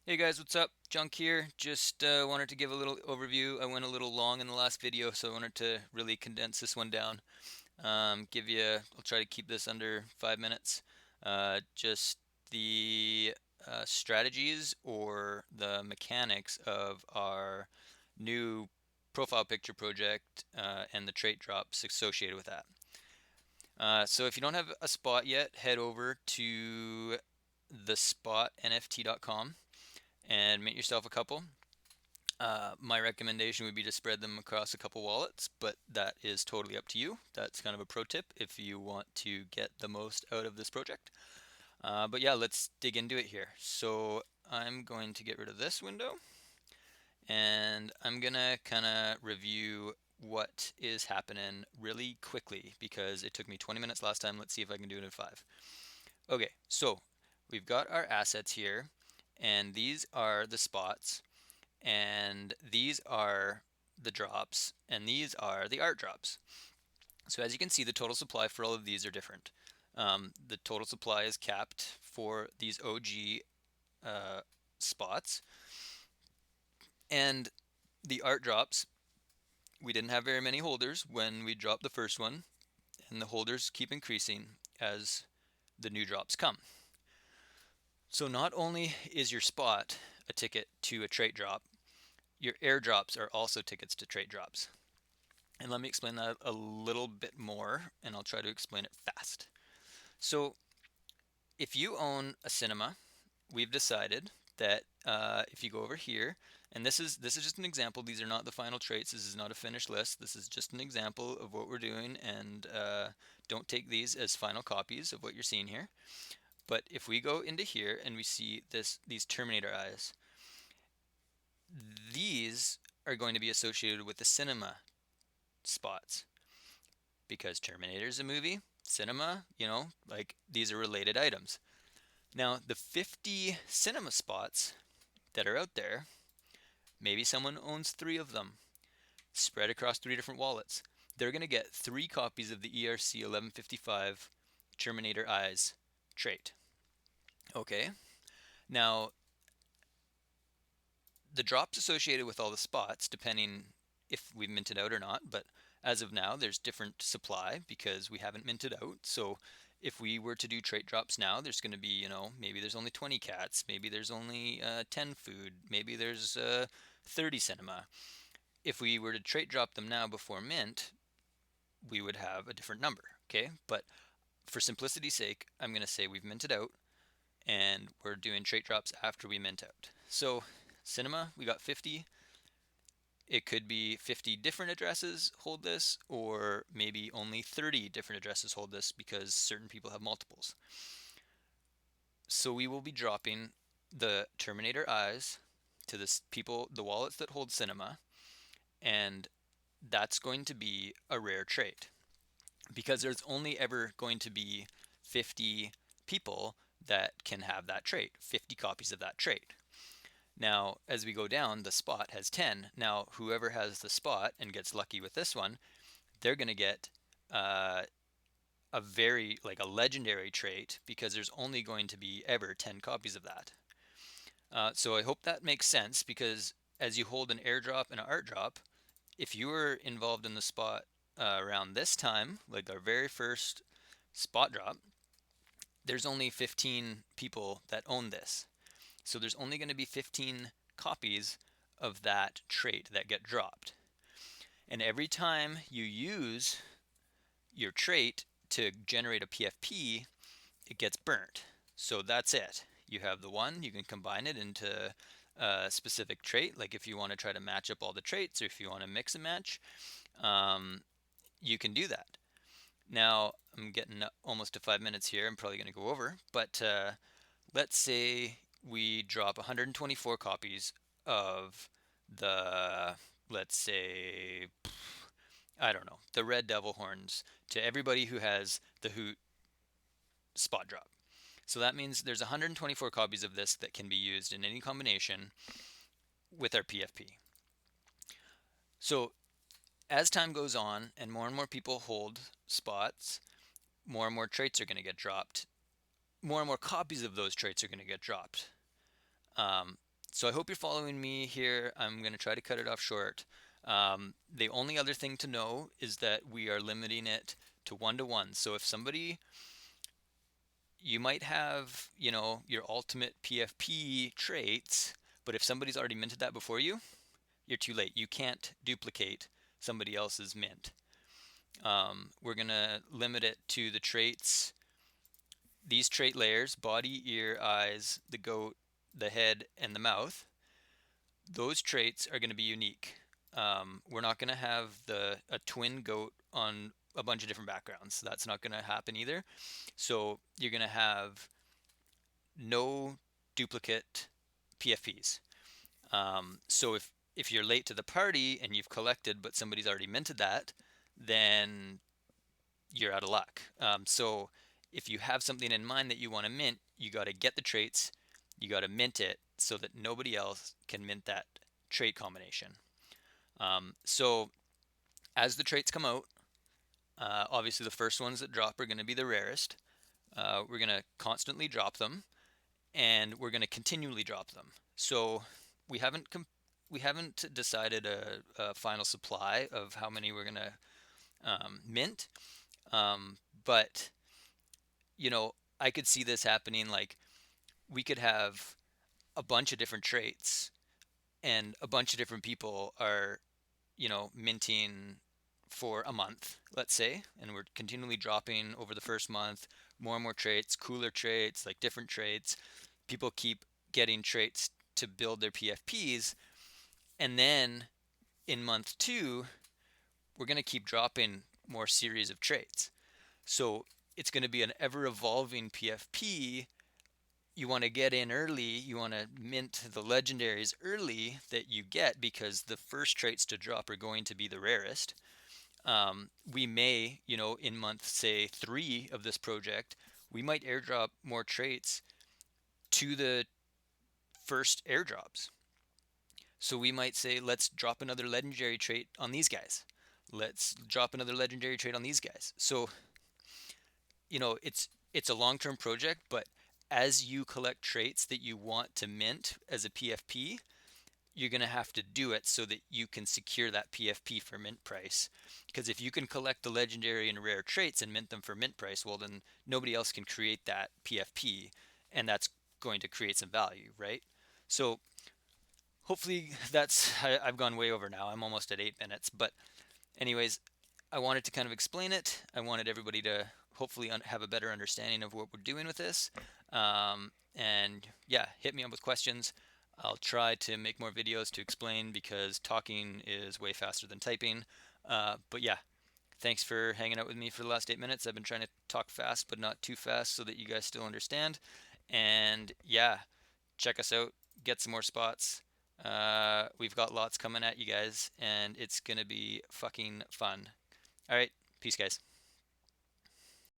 Hey guys, what's up? Junk here. Just wanted to give a little overview. I went a little long in the last video, so I wanted to really condense this one down. I'll try to keep this under 5 minutes. Just the strategies or the mechanics of our new profile picture project and the trait drops associated with that. So if you don't have a spot yet, head over to thespotnft.com and mint yourself a couple. My recommendation would be to spread them across a couple wallets, but that is totally up to you. That's kind of a pro tip if you want to get the most out of this project. But yeah, let's dig into it here. So I'm going to get rid of this window and I'm gonna kind of review what is happening really quickly because it took me 20 minutes last time. Let's see if I can do it in 5. Okay, so we've got our assets here and these are the spots and these are the drops, and these are the art drops. So as you can see, the total supply for all of these are different. The total supply is capped for these OG spots, and the art drops, we didn't have very many holders when we dropped the first one, and the holders keep increasing as the new drops come. So not only is your spot a ticket to a trait drop, your airdrops are also tickets to trait drops. And let me explain that a little bit more, and I'll try to explain it fast. So, if you own a cinema, we've decided that if you go over here, and this is just an example. These are not the final traits. This is not a finished list. This is just an example of what we're doing, and don't take these as final copies of what you're seeing here. But if we go into here and we see these Terminator eyes, these are going to be associated with the cinema spots. Because Terminator is a movie, cinema, like these are related items. Now, the 50 cinema spots that are out there, maybe someone owns 3 of them, spread across 3 different wallets. They're going to get 3 copies of the ERC 1155 Terminator Eyes trait. Okay, now the drops associated with all the spots, depending if we minted out or not, but as of now, there's different supply because we haven't minted out. So if we were to do trait drops now, there's going to be, maybe there's only 20 cats, maybe there's only 10 food, maybe there's 30 cinema. If we were to trait drop them now before mint, we would have a different number, okay? But for simplicity's sake, I'm going to say we've minted out and we're doing trait drops after we mint out. So cinema, we got 50. It could be 50 different addresses hold this, or maybe only 30 different addresses hold this because certain people have multiples. So we will be dropping the Terminator Eyes to the wallets that hold cinema, and that's going to be a rare trait because there's only ever going to be 50 people that can have that trait, 50 copies of that trait. Now, as we go down, the spot has 10. Now, whoever has the spot and gets lucky with this one, they're going to get uh, like a legendary trait because there's only going to be ever 10 copies of that. So I hope that makes sense because as you hold an airdrop and an art drop, if you were involved in the spot around this time, like our very first spot drop, there's only 15 people that own this. So there's only going to be 15 copies of that trait that get dropped. And every time you use your trait to generate a PFP, it gets burnt. So that's it. You have the one, you can combine it into a specific trait. Like if you want to try to match up all the traits or if you want to mix and match, um, you can do that. Now, I'm getting almost to 5 minutes here. I'm probably going to go over, but let's say we drop 124 copies of the, let's say, I don't know, the red devil horns to everybody who has the Hoot spot drop. So that means there's 124 copies of this that can be used in any combination with our PFP. So as time goes on and more people hold spots, more and more traits are going to get dropped. More and more copies of those traits are going to get dropped. So I hope you're following me here. I'm going to try to cut it off short. The only other thing to know is that we are limiting it to 1 to 1. So if somebody, you might have, your ultimate PFP traits, but if somebody's already minted that before you, you're too late. You can't duplicate somebody else's mint. We're going to limit it to the traits, these trait layers: body, ear, eyes, the goat, the head, and the mouth. Those traits are going to be unique. We're not going to have a twin goat on a bunch of different backgrounds. That's not going to happen either. So you're going to have no duplicate PFPs. So if you're late to the party and you've collected but somebody's already minted that, then you're out of luck. So if you have something in mind that you want to mint, you got to get the traits, you got to mint it so that nobody else can mint that trait combination. So as the traits come out, obviously the first ones that drop are going to be the rarest. We're going to constantly drop them, and we're going to continually drop them. So we haven't decided a final supply of how many we're going to mint. But I could see this happening. Like, we could have a bunch of different traits, and a bunch of different people are, minting for a month, let's say, and we're continually dropping over the first month more and more traits, cooler traits, like different traits. People keep getting traits to build their PFPs, and then in month 2, we're going to keep dropping more series of traits. So it's going to be an ever evolving PFP. You want to get in early, you want to mint the legendaries early that you get, because the first traits to drop are going to be the rarest. We may, in month, say, 3 of this project, we might airdrop more traits to the first airdrops. So we might say, let's drop another legendary trait on these guys. Let's drop another legendary trait on these guys. So, it's a long-term project, but as you collect traits that you want to mint as a PFP, you're going to have to do it so that you can secure that PFP for mint price. Because if you can collect the legendary and rare traits and mint them for mint price, well, then nobody else can create that PFP, and that's going to create some value, right? So hopefully I've gone way over now. I'm almost at 8 minutes. But anyways, I wanted to kind of explain it. I wanted everybody to hopefully have a better understanding of what we're doing with this. And yeah, hit me up with questions. I'll try to make more videos to explain, because talking is way faster than typing. But yeah, thanks for hanging out with me for the last 8 minutes. I've been trying to talk fast, but not too fast, so that you guys still understand. And yeah, check us out, get some more spots. We've got lots coming at you guys, and it's going to be fucking fun. All right, peace, guys.